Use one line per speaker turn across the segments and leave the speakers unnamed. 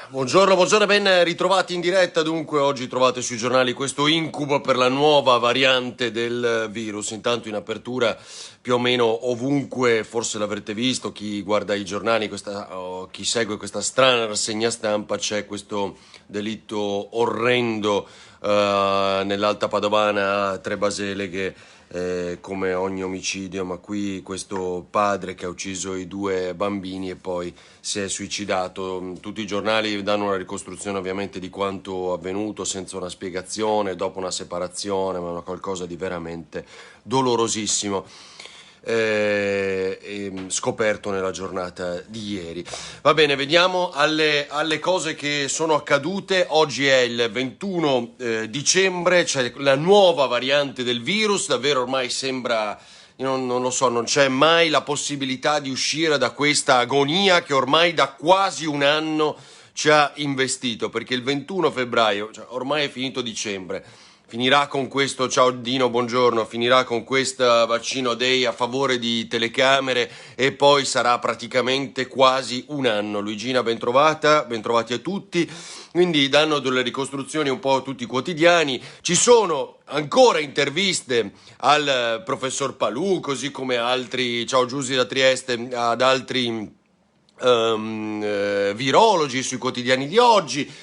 Buongiorno, buongiorno e ben ritrovati in diretta. Dunque, oggi trovate sui giornali questo incubo per la nuova variante del virus. Intanto in apertura più o meno ovunque, forse l'avrete visto, chi guarda i giornali, o chi segue questa strana rassegna stampa, c'è questo delitto orrendo nell'Alta Padovana a Tre Baseleghe. Come ogni omicidio, ma qui questo padre che ha ucciso i due bambini e poi si è suicidato. Tutti i giornali danno una ricostruzione ovviamente di quanto avvenuto senza una spiegazione, dopo una separazione, ma qualcosa di veramente dolorosissimo. Scoperto nella giornata di ieri. Va bene, vediamo alle cose che sono accadute. Oggi è il 21 dicembre, c'è la nuova variante del virus, davvero ormai sembra, non lo so, non c'è mai la possibilità di uscire da questa agonia che ormai da quasi un anno ci ha investito, perché il 21 febbraio, cioè ormai è finito dicembre, finirà con questo, ciao Dino, buongiorno, finirà con questo vaccino day a favore di telecamere e poi sarà praticamente quasi un anno. Luigina, bentrovati a tutti. Quindi danno delle ricostruzioni un po' tutti i quotidiani. Ci sono ancora interviste al professor Palù, così come altri, ciao Giusy da Trieste, ad altri virologi sui quotidiani di oggi.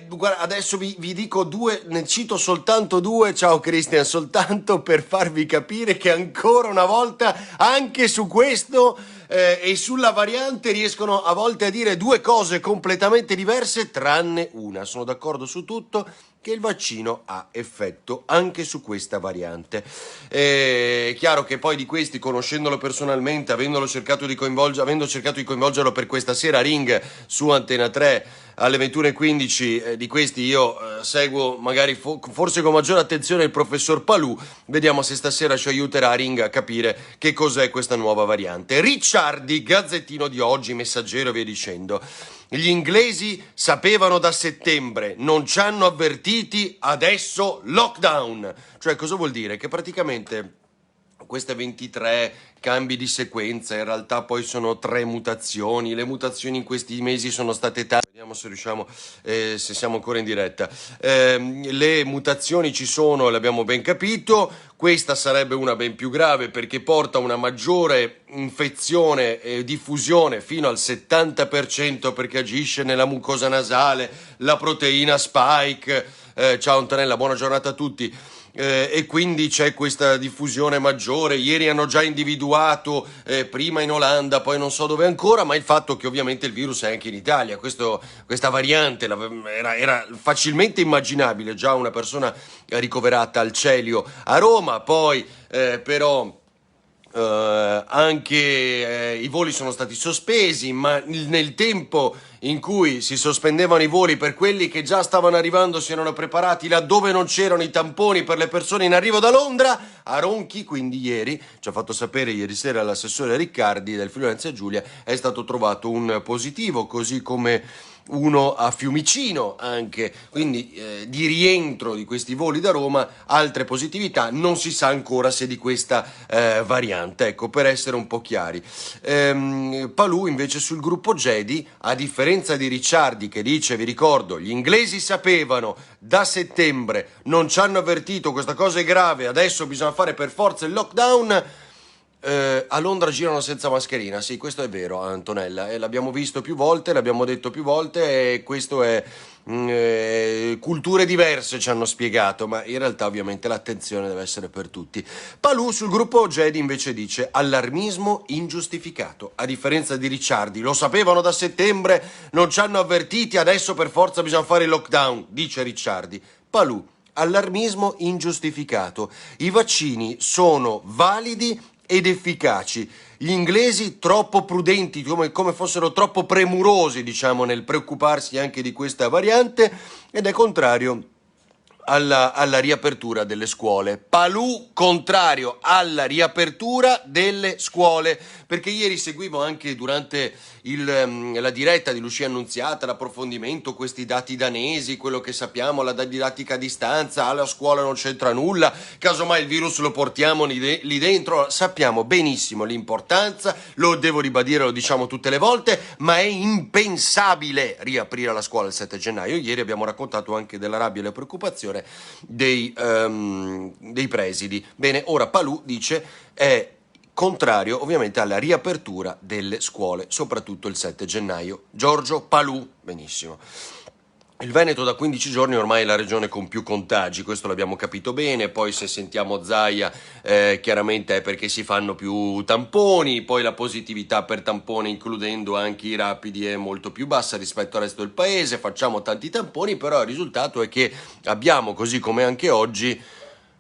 Guarda, adesso vi dico due, ne cito soltanto due, ciao Christian, soltanto per farvi capire che ancora una volta anche su questo e sulla variante riescono a volte a dire due cose completamente diverse tranne una. Sono d'accordo su tutto, che il vaccino ha effetto anche su questa variante. È chiaro che poi di questi, conoscendolo personalmente, avendo cercato di coinvolgerlo per questa sera Ring su Antena 3 alle 21:15, di questi io seguo magari forse con maggiore attenzione il professor Palù. Vediamo se stasera ci aiuterà Ring a capire che cos'è questa nuova variante. Ricciardi, Gazzettino di oggi, Messaggero e via dicendo. Gli inglesi sapevano da settembre, non ci hanno avvertiti, adesso lockdown. Cioè, cosa vuol dire? Che praticamente queste 23 cambi di sequenza in realtà poi sono 3 mutazioni. Le mutazioni in questi mesi sono state tante. Vediamo se riusciamo, se siamo ancora in diretta. Le mutazioni ci sono, l'abbiamo ben capito. Questa sarebbe una ben più grave perché porta a una maggiore infezione e diffusione fino al 70% perché agisce nella mucosa nasale, la proteina spike. Ciao Antonella, buona giornata a tutti. E quindi c'è questa diffusione maggiore. Ieri hanno già individuato, prima in Olanda, poi non so dove ancora, ma il fatto che ovviamente il virus è anche in Italia. Questa variante era facilmente immaginabile, già una persona ricoverata al Celio a Roma, poi però anche i voli sono stati sospesi, ma nel tempo in cui si sospendevano i voli per quelli che già stavano arrivando, si erano preparati laddove non c'erano i tamponi per le persone in arrivo da Londra, a Ronchi, quindi ieri, ci ha fatto sapere ieri sera l'assessore Riccardi del Friuli Venezia Giulia, è stato trovato un positivo, così come uno a Fiumicino anche, quindi di rientro di questi voli da Roma, altre positività, non si sa ancora se di questa variante, ecco, per essere un po' chiari. Palù invece sul gruppo Gedi, a differenza di Ricciardi che dice, vi ricordo, gli inglesi sapevano da settembre, non ci hanno avvertito, questa cosa è grave, adesso bisogna fare per forza il lockdown. A Londra girano senza mascherina, sì, questo è vero, Antonella, e l'abbiamo visto più volte, l'abbiamo detto più volte, e questo è culture diverse ci hanno spiegato, ma in realtà ovviamente l'attenzione deve essere per tutti. Palù sul gruppo Gedi invece dice allarmismo ingiustificato, a differenza di Ricciardi, lo sapevano da settembre, non ci hanno avvertiti, adesso per forza bisogna fare il lockdown, dice Ricciardi. Palù, allarmismo ingiustificato, i vaccini sono validi ed efficaci. Gli inglesi troppo prudenti, come fossero troppo premurosi, diciamo, nel preoccuparsi anche di questa variante, ed è contrario alla riapertura delle scuole. Palù contrario alla riapertura delle scuole, perché ieri seguivo anche durante la diretta di Lucia Annunziata, l'approfondimento, questi dati danesi, quello che sappiamo, la didattica a distanza, alla scuola non c'entra nulla, casomai il virus lo portiamo lì dentro. Sappiamo benissimo l'importanza, lo devo ribadire, lo diciamo tutte le volte, ma è impensabile riaprire la scuola il 7 gennaio. Ieri abbiamo raccontato anche della rabbia e la preoccupazione dei presidi. Bene, ora Palù dice è contrario ovviamente alla riapertura delle scuole, soprattutto il 7 gennaio. Giorgio Palù, benissimo. Il Veneto da 15 giorni ormai è la regione con più contagi, questo l'abbiamo capito bene. Poi se sentiamo Zaia chiaramente è perché si fanno più tamponi, poi la positività per tampone includendo anche i rapidi è molto più bassa rispetto al resto del paese, facciamo tanti tamponi, però il risultato è che abbiamo, così come anche oggi,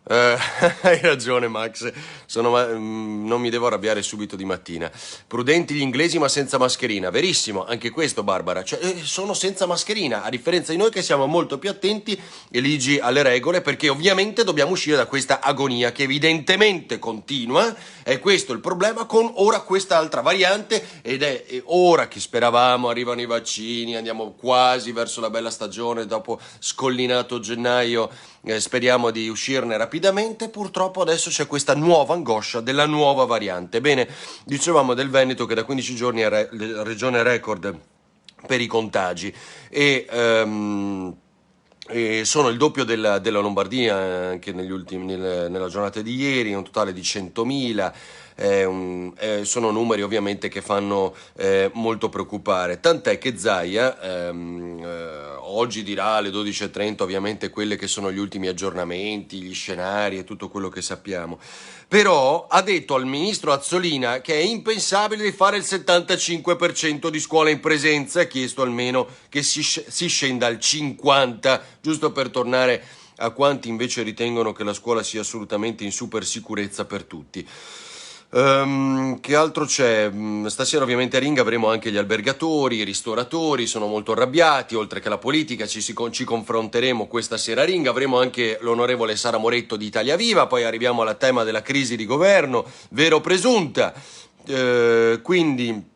hai ragione Max, non mi devo arrabbiare subito di mattina. Prudenti gli inglesi ma senza mascherina, verissimo, anche questo Barbara, cioè, sono senza mascherina, a differenza di noi che siamo molto più attenti e ligi alle regole, perché ovviamente dobbiamo uscire da questa agonia che evidentemente continua. È questo il problema con ora questa altra variante, ed è ora che speravamo arrivano i vaccini, andiamo quasi verso la bella stagione dopo scollinato gennaio. Speriamo di uscirne rapidamente. Purtroppo adesso c'è questa nuova angoscia della nuova variante. Bene, dicevamo del Veneto che da 15 giorni è la regione record per i contagi e sono il doppio della Lombardia anche nella giornata di ieri, un totale di 100.000. Sono numeri ovviamente che fanno molto preoccupare, tant'è che Zaia oggi dirà alle 12:30 ovviamente quelle che sono gli ultimi aggiornamenti, gli scenari e tutto quello che sappiamo, però ha detto al ministro Azzolina che è impensabile di fare il 75% di scuola in presenza, ha chiesto almeno che si scenda al 50%, giusto per tornare a quanti invece ritengono che la scuola sia assolutamente in super sicurezza per tutti. Che altro c'è? Stasera ovviamente a Ring avremo anche gli albergatori, i ristoratori, sono molto arrabbiati, oltre che la politica ci confronteremo questa sera a Ring, avremo anche l'onorevole Sara Moretto di Italia Viva, poi arriviamo al tema della crisi di governo, vero o presunta, quindi...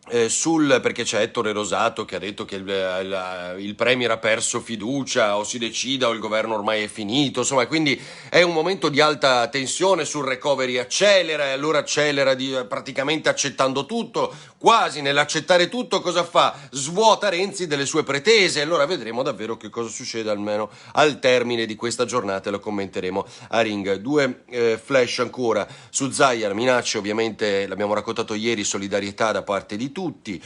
perché c'è Ettore Rosato che ha detto che il Premier ha perso fiducia, o si decida o il governo ormai è finito, insomma, quindi è un momento di alta tensione. Sul recovery accelera, e allora accelera praticamente accettando tutto, quasi nell'accettare tutto cosa fa? Svuota Renzi delle sue pretese, allora vedremo davvero che cosa succede almeno al termine di questa giornata e lo commenteremo a Ring. Due flash ancora su Zaia, minacce ovviamente, l'abbiamo raccontato ieri, solidarietà da parte di tutti,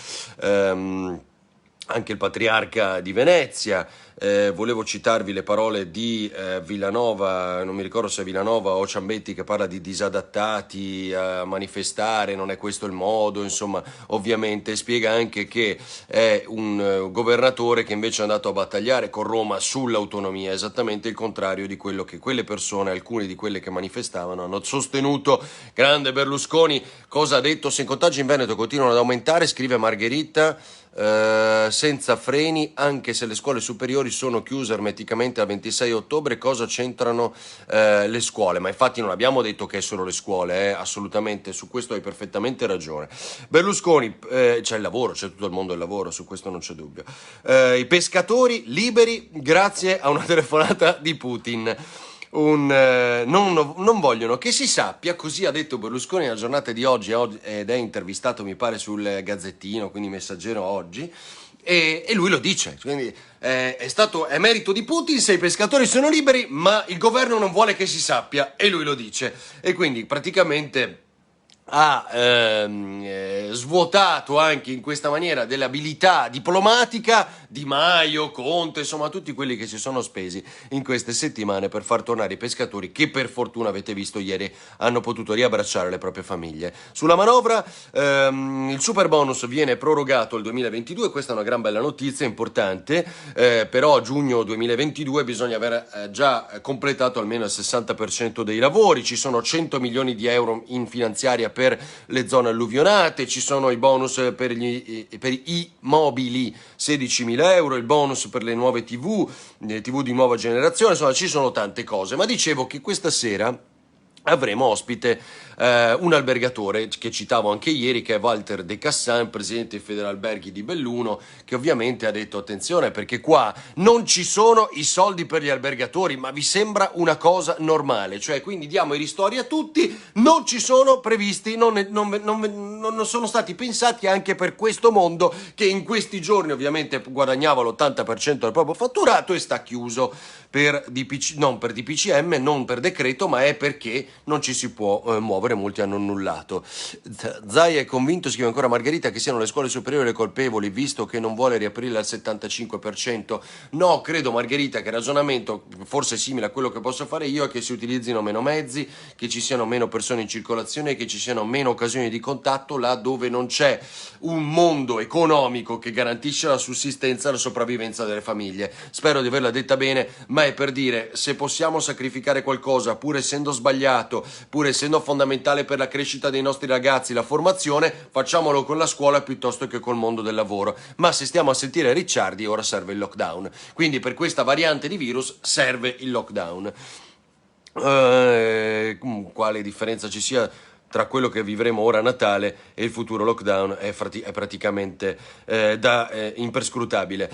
anche il patriarca di Venezia. Volevo citarvi le parole di Villanova, non mi ricordo se è Villanova o Ciambetti, che parla di disadattati a manifestare, non è questo il modo, insomma, ovviamente spiega anche che è un governatore che invece è andato a battagliare con Roma sull'autonomia, esattamente il contrario di quello che quelle persone, alcune di quelle che manifestavano, hanno sostenuto. Grande Berlusconi, cosa ha detto? Se i contagi in Veneto continuano ad aumentare, scrive Margherita, senza freni, anche se le scuole superiori sono chiuse ermeticamente al 26 ottobre, cosa c'entrano le scuole? Ma infatti non abbiamo detto che è solo le scuole, assolutamente, su questo hai perfettamente ragione. Berlusconi, c'è il lavoro, c'è tutto il mondo del lavoro, su questo non c'è dubbio. I pescatori liberi grazie a una telefonata di Putin. Non vogliono che si sappia, così ha detto Berlusconi nella giornata di oggi, ed è intervistato mi pare sul Gazzettino, quindi Messaggero oggi, e lui lo dice, quindi è merito di Putin se i pescatori sono liberi, ma il governo non vuole che si sappia, e lui lo dice, e quindi praticamente ha svuotato anche in questa maniera dell'abilità diplomatica Di Maio, Conte, insomma tutti quelli che si sono spesi in queste settimane per far tornare i pescatori, che per fortuna avete visto ieri hanno potuto riabbracciare le proprie famiglie. Sulla manovra il super bonus viene prorogato al 2022, questa è una gran bella notizia importante, però a giugno 2022 bisogna aver già completato almeno il 60% dei lavori, ci sono 100 milioni di euro in finanziaria per le zone alluvionate, ci sono i bonus per i mobili, 16.000 10.000 euro, il bonus per le nuove TV, le TV di nuova generazione, insomma ci sono tante cose, ma dicevo che questa sera avremo ospite un albergatore che citavo anche ieri, che è Walter De Cassan, presidente di Federalberghi di Belluno, che ovviamente ha detto attenzione perché qua non ci sono i soldi per gli albergatori, ma vi sembra una cosa normale, cioè quindi diamo i ristori a tutti, non ci sono previsti, non sono stati pensati anche per questo mondo che in questi giorni ovviamente guadagnava l'80% del proprio fatturato e sta chiuso per non per DPCM, non per decreto, ma è perché non ci si può muovere, molti hanno annullato. Zai è convinto, scrive ancora Margherita, che siano le scuole superiori le colpevoli, visto che non vuole riaprirle al 75%. No, credo Margherita che il ragionamento, forse simile a quello che posso fare io, è che si utilizzino meno mezzi, che ci siano meno persone in circolazione, che ci siano meno occasioni di contatto là dove non c'è un mondo economico che garantisce la sussistenza e la sopravvivenza delle famiglie. Spero di averla detta bene, ma è per dire, se possiamo sacrificare qualcosa, pur essendo sbagliato, pur essendo fondamentale per la crescita dei nostri ragazzi, la formazione, facciamolo con la scuola piuttosto che col mondo del lavoro. Ma se stiamo a sentire Ricciardi, ora serve il lockdown. Quindi per questa variante di virus serve il lockdown. Quale differenza ci sia tra quello che vivremo ora a Natale e il futuro lockdown è praticamente imperscrutabile.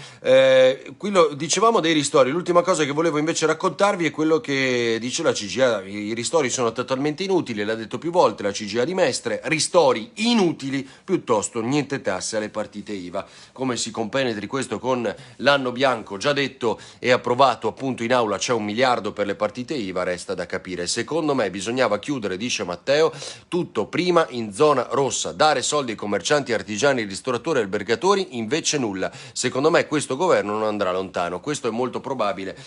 Dicevamo dei ristori, l'ultima cosa che volevo invece raccontarvi è quello che dice la CGA, i ristori sono totalmente inutili, l'ha detto più volte la CGA di Mestre, ristori inutili, piuttosto niente tasse alle partite IVA. Come si compenetri questo con l'anno bianco già detto e approvato appunto in aula, c'è 1 miliardo per le partite IVA, resta da capire. Secondo me bisognava chiudere, dice Matteo, tutto prima in zona rossa, dare soldi ai commercianti, artigiani, ristoratori e albergatori, invece nulla. Secondo me questo governo non andrà lontano, questo è molto probabile.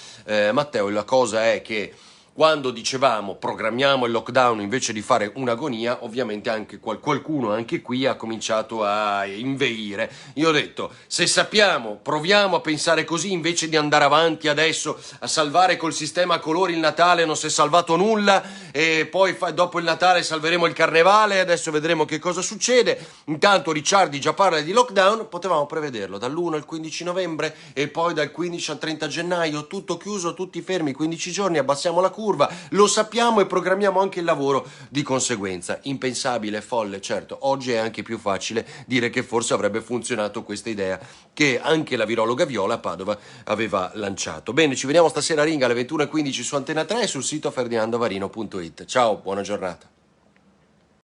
Matteo, la cosa è che quando dicevamo programmiamo il lockdown invece di fare un'agonia, ovviamente anche qualcuno anche qui ha cominciato a inveire. Io ho detto, se sappiamo, proviamo a pensare così invece di andare avanti adesso a salvare col sistema a colori il Natale, non si è salvato nulla e poi dopo il Natale salveremo il Carnevale, adesso vedremo che cosa succede. Intanto Ricciardi già parla di lockdown, potevamo prevederlo dall'1 al 15 novembre e poi dal 15 al 30 gennaio, tutto chiuso, tutti fermi, 15 giorni, abbassiamo la curva. Lo sappiamo e programmiamo anche il lavoro di conseguenza. Impensabile, folle, certo. Oggi è anche più facile dire che forse avrebbe funzionato questa idea che anche la virologa Viola a Padova aveva lanciato. Bene, ci vediamo stasera a Ringa alle 21:15 su Antena 3 e sul sito ferdinandovarino.it. Ciao, buona giornata.